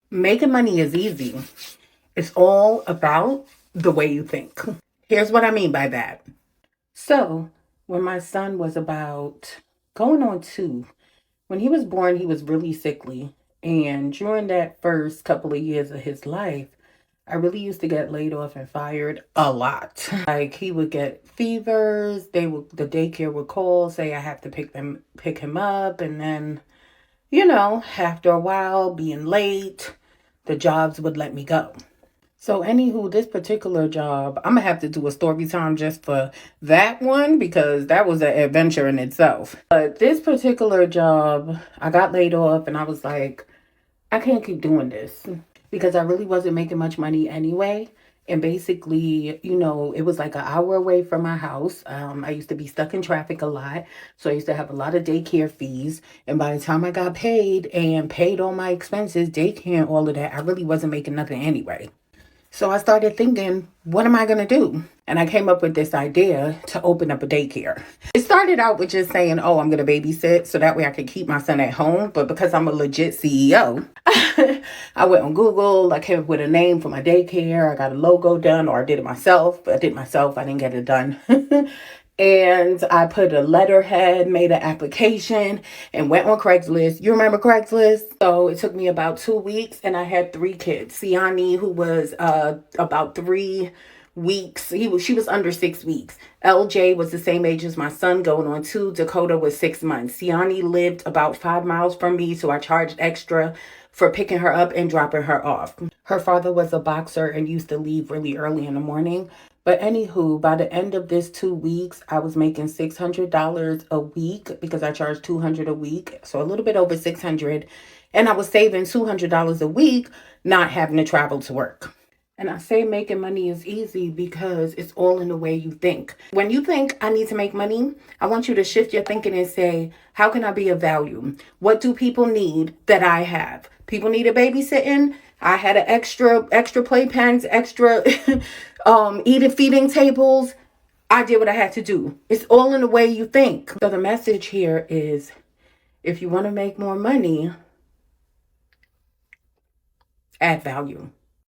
Making money is easy. It's all about the way you think. Here's what I mean by that. So, when my son was about going on 2, when he was born, he was really sickly. And during that first couple of years of his life, I really used to get laid off and fired a lot. Like he would get fevers, the daycare would call, say I have to pick him up, and then, after a while being late, the jobs would let me go. So, anywho, this particular job, I'm gonna have to do a story time just for that one because that was an adventure in itself. But this particular job, I got laid off and I was like, I can't keep doing this because I really wasn't making much money anyway. And basically, it was like an hour away from my house. I used to be stuck in traffic a lot. So I used to have a lot of daycare fees. And by the time I got paid and paid all my expenses, daycare and all of that, I really wasn't making nothing anyway. So I started thinking, what am I going to do? And I came up with this idea to open up a daycare. It started out with just saying, oh, I'm going to babysit so that way I can keep my son at home. But because I'm a legit CEO, I went on Google. I came up with a name for my daycare. I got a logo done, or I did it myself. But I did it myself. I didn't get it done. And I put a letterhead, made an application, and went on Craigslist. You remember Craigslist? So it took me about 2 weeks, and I had 3 kids. Siani, who was about 3 weeks, she was under 6 weeks. LJ was the same age as my son, going on 2. Dakota was 6 months. Siani lived about 5 miles from me, so I charged extra for picking her up and dropping her off. Her father was a boxer and used to leave really early in the morning. But anywho, by the end of this 2 weeks, I was making $600 a week because I charged $200 a week. So a little bit over 600. And I was saving $200 a week, not having to travel to work. And I say making money is easy because it's all in the way you think. When you think I need to make money, I want you to shift your thinking and say, how can I be of value? What do people need that I have? People need a babysitting. I had an extra playpens, extra eating feeding tables. I did what I had to do. It's all in the way you think. So the message here is, if you want to make more money, add value.